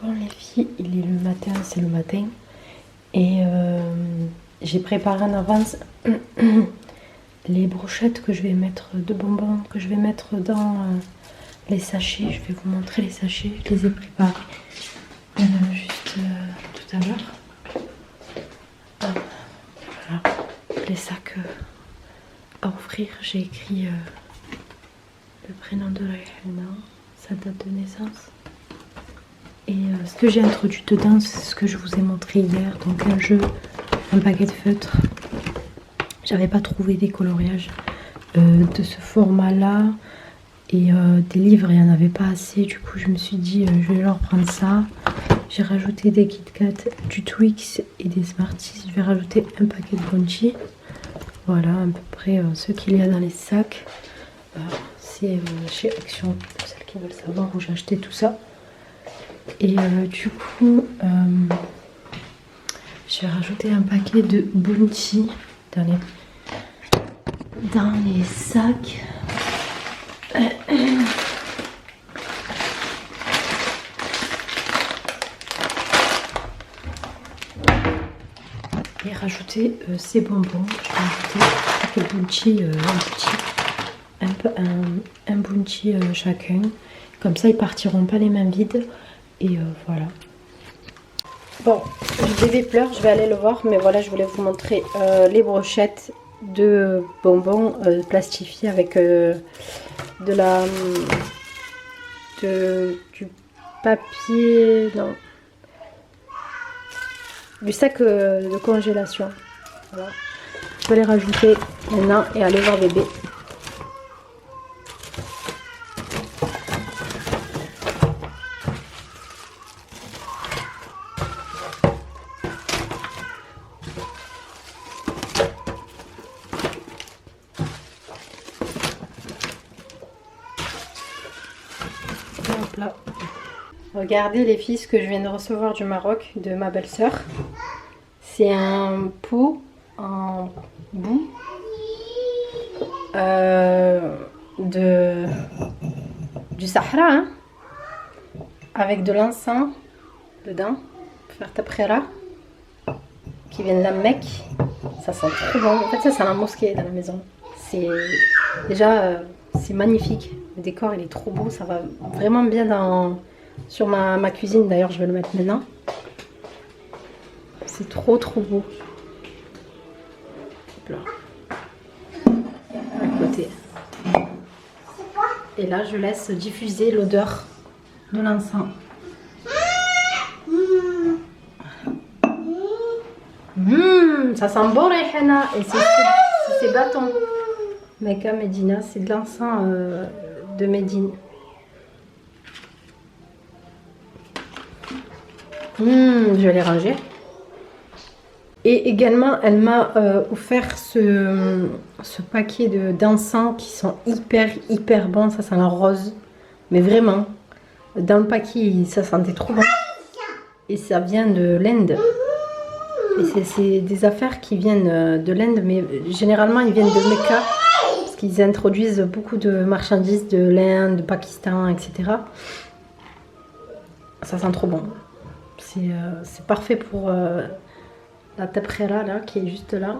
Bon les filles, il est le matin, c'est le matin. Et j'ai préparé en avance les brochettes que je vais mettre de bonbons, que je vais mettre dans les sachets. Je vais vous montrer les sachets, je les ai préparés juste tout à l'heure. Voilà, les sacs à offrir. J'ai écrit le prénom de la Helena, sa date de naissance. Et ce que j'ai introduit dedans, c'est ce que je vous ai montré hier. Donc un jeu, un paquet de feutres. J'avais pas trouvé des coloriages de ce format là. Et des livres, il n'y en avait pas assez. Du coup, je me suis dit, je vais leur prendre ça. J'ai rajouté des Kit Kat, du Twix et des Smarties. Je vais rajouter un paquet de Bounty. Voilà, à peu près ce qu'il y a dans les sacs. C'est chez Action, pour celles qui veulent savoir où j'ai acheté tout ça. Et du coup, je vais rajouter un paquet de Bounty dans les sacs. Et rajouter ces bonbons. Je vais rajouter un paquet de Bounty, un Bounty chacun. Comme ça, ils partiront pas les mains vides. Et voilà. Bon, le bébé pleure, je vais aller le voir. Mais voilà, je voulais vous montrer les brochettes de bonbons plastifiés avec du papier, non, du sac de congélation. Voilà. Je vais les rajouter maintenant et aller voir bébé. Hop là. Regardez les filles, ce que je viens de recevoir du Maroc de ma belle-sœur. C'est un pot en bout du Sahara, hein, avec de l'encens dedans, faire taprera, qui vient de la Mecque. Ça sent trop bon. En fait, ça, c'est la mosquée dans la maison. C'est déjà, c'est magnifique. Le décor, il est trop beau. Ça va vraiment bien sur ma cuisine. D'ailleurs, je vais le mettre maintenant. C'est trop beau. Hop là. À côté. Et là, je laisse diffuser l'odeur de l'encens. Ça sent bon, Rehana. Et c'est bâton. Mecca Medina, c'est de l'encens de Médine. Je vais les ranger. Et également, elle m'a offert ce paquet d'encens qui sont hyper bons. Ça sent la rose. Mais vraiment, dans le paquet, ça sentait trop bon. Et ça vient de l'Inde. Et c'est des affaires qui viennent de l'Inde. Mais généralement, ils viennent de Mecca. Parce qu'ils introduisent beaucoup de marchandises de l'Inde, du Pakistan, etc. Ça sent trop bon. C'est parfait pour la taprera là, qui est juste là.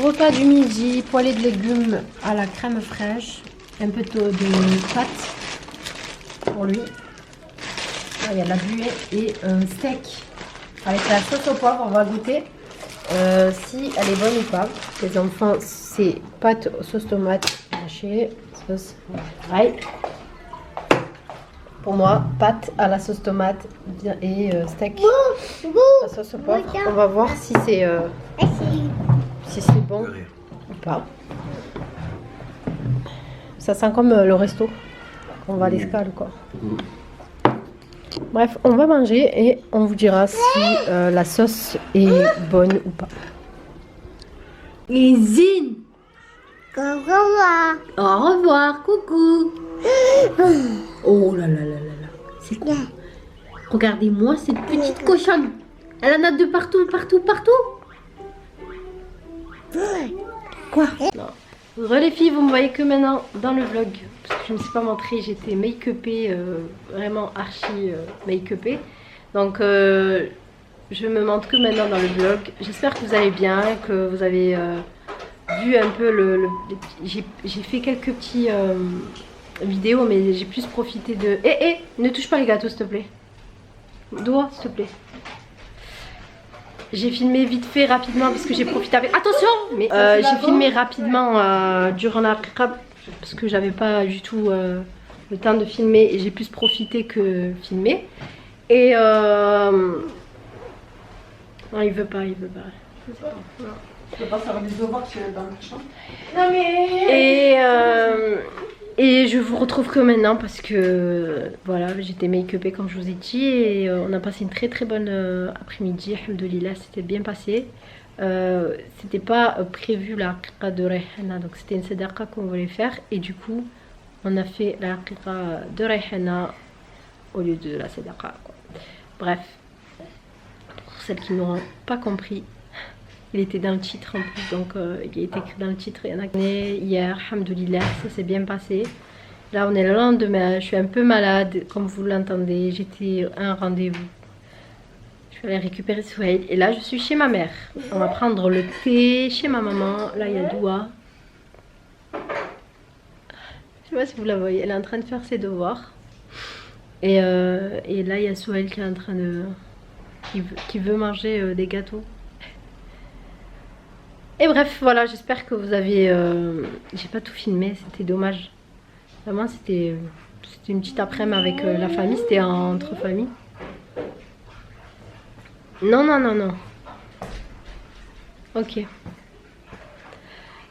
Repas du midi, poêlée de légumes à la crème fraîche, un peu de pâte pour lui. Là, il y a de la buée et un steak avec la sauce au poivre. On va goûter si elle est bonne ou pas. Les enfants, c'est pâte sauce tomate hachée, sauce pareil. pour moi, pâtes à la sauce tomate et steak à sauce au poivre. On va voir si c'est bon ou pas. Ça sent comme le resto. On va à l'escale quoi. Bref, on va manger et on vous dira si la sauce est bonne ou pas. Zine, Au revoir. au revoir, coucou. Oh là là là là là, c'est quoi? Regardez-moi cette petite cochonne. Elle en a de partout, partout, partout. Quoi? Non. Les filles, vous me voyez que maintenant dans le vlog. Parce que je ne me suis pas montrée, j'étais make-upée, vraiment archi make-upée. Donc je me montre que maintenant dans le vlog. J'espère que vous allez bien, que vous avez vu un peu j'ai fait quelques petits vidéos, mais j'ai plus profité de... ne touche pas les gâteaux s'il te plaît. Doigt s'il te plaît. J'ai filmé vite fait rapidement parce que j'ai profité avec... Attention. Mais j'ai filmé rapidement durant la prépa parce que j'avais pas du tout le temps de filmer et j'ai plus profité que filmer. Et non, il veut pas, il veut pas. Je sais pas. Non. Tu peux pas faire des devoirs dans ta chambre? Non et je vous retrouve que maintenant parce que voilà, j'étais make-upée comme je vous ai dit et on a passé une très très bonne après-midi. Alhamdoulilah, c'était bien passé. C'était pas prévu la aqiqa de Rayhana, donc c'était une sadaqa qu'on voulait faire et du coup on a fait la aqiqa de Rayhana au lieu de la sadaqa quoi. Bref, pour celles qui n'auront pas compris, il était dans le titre en plus, donc il est écrit dans le titre. Il y en a hier, alhamdoulilah, ça s'est bien passé. Là on est le lendemain, je suis un peu malade comme vous l'entendez, j'étais à un rendez-vous. Je vais aller récupérer Souhail et là je suis chez ma mère. On va prendre le thé chez ma maman. Là il y a Doua. Je sais pas si vous la voyez, elle est en train de faire ses devoirs. Et là il y a Souhail qui est en train de... qui veut manger des gâteaux. Et bref, voilà, j'espère que vous avez... j'ai pas tout filmé, c'était dommage. Vraiment, c'était une petite après-midi avec la famille, c'était entre familles. Non, non, non, non. Ok.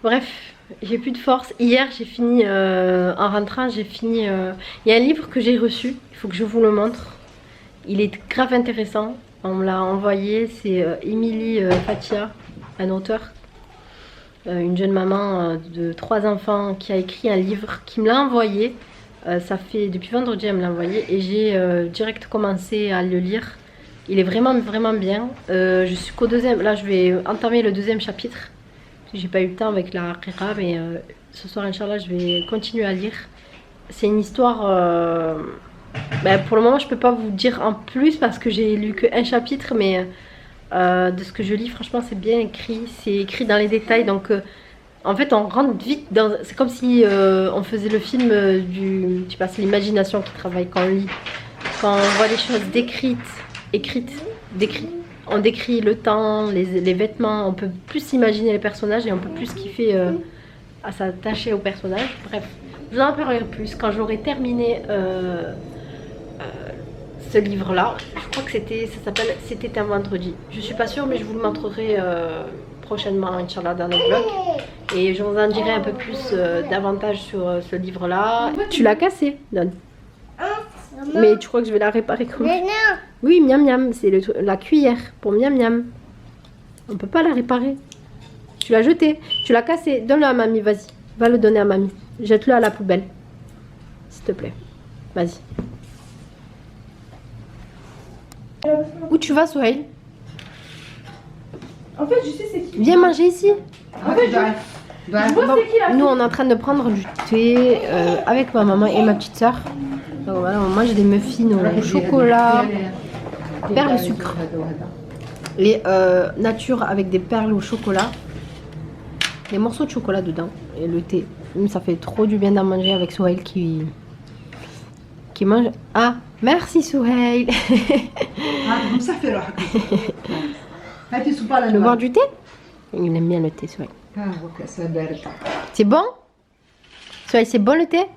Bref, j'ai plus de force. Hier, j'ai fini, en rentrant, j'ai fini... Il y a un livre que j'ai reçu, il faut que je vous le montre. Il est grave intéressant. On me l'a envoyé, c'est Émilie Fatia, un auteur. Une jeune maman de 3 enfants qui a écrit un livre, qui me l'a envoyé. Ça fait depuis vendredi, elle me l'a envoyé et j'ai direct commencé à le lire. Il est vraiment vraiment bien. Je suis qu'au deuxième, là je vais entamer le deuxième chapitre. J'ai pas eu le temps avec la aqiqa, mais ce soir Inch'Allah je vais continuer à lire. C'est une histoire... pour le moment je peux pas vous dire en plus parce que j'ai lu qu'un chapitre, mais... de ce que je lis, franchement c'est bien écrit, c'est écrit dans les détails, donc en fait on rentre vite dans... C'est comme si on faisait le film du... Je sais pas, c'est l'imagination qui travaille quand on lit. Quand on voit les choses décrites, décrites, on décrit le temps, les vêtements, on peut plus s'imaginer les personnages et on peut plus kiffer à s'attacher aux personnages. Bref, je vous en parlerai plus quand j'aurai terminé ce livre là. Je crois que ça s'appelle C'était un vendredi. Je suis pas sûre, mais je vous le montrerai prochainement Inch'Allah dans le vlog et je vous en dirai un peu plus davantage sur ce livre là. Tu l'as cassé, Don. Mais tu crois que je vais la réparer comment? Oui, miam miam, c'est la cuillère pour miam miam. On peut pas la réparer. Tu l'as jeté, tu l'as cassé. Donne-le à mamie, vas-y. Va le donner à mamie. Jette-le à la poubelle. S'il te plaît. Vas-y. Où tu vas, Souhail? En fait, je sais c'est qui. Viens manger ici. En fait, Nous, on est en train de prendre du thé avec ma maman et ma petite soeur. Donc voilà, moi j'ai des muffins au chocolat, perles au sucre. Les nature avec des perles au chocolat. Des morceaux de chocolat dedans. Et le thé. Ça fait trop du bien d'en manger avec Souhail qui mange. Ah, merci Souhail. Ça fait Tu veux boire du thé? Il aime bien le thé, Souhail. C'est bon? Souhail, c'est bon le thé?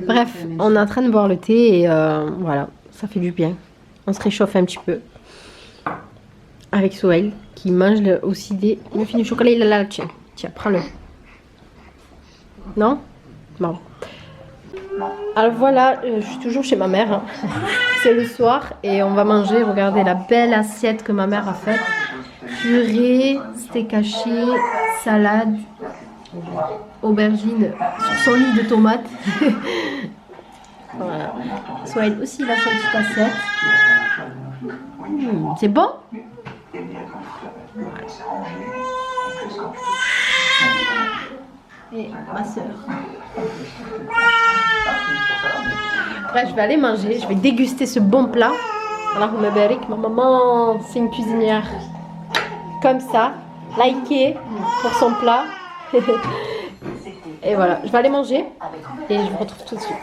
Bref, on est en train de boire le thé et voilà, ça fait du bien. On se réchauffe un petit peu. Avec Souhail qui mange aussi des muffins au chocolat. Il a là, tiens, prends-le. Non? Bon. Alors voilà, je suis toujours chez ma mère. Hein. C'est le soir et on va manger. Regardez la belle assiette que ma mère a faite. Purée, steak haché, salade, aubergine sur son lit de tomates. Voilà. Souhail aussi il a son petite assiette. C'est bon? Et ma soeur. Après, je vais aller manger, je vais déguster ce bon plat. Allahumma barik, ma maman, c'est une cuisinière comme ça, likée pour son plat. Et voilà, je vais aller manger et je vous retrouve tout de suite.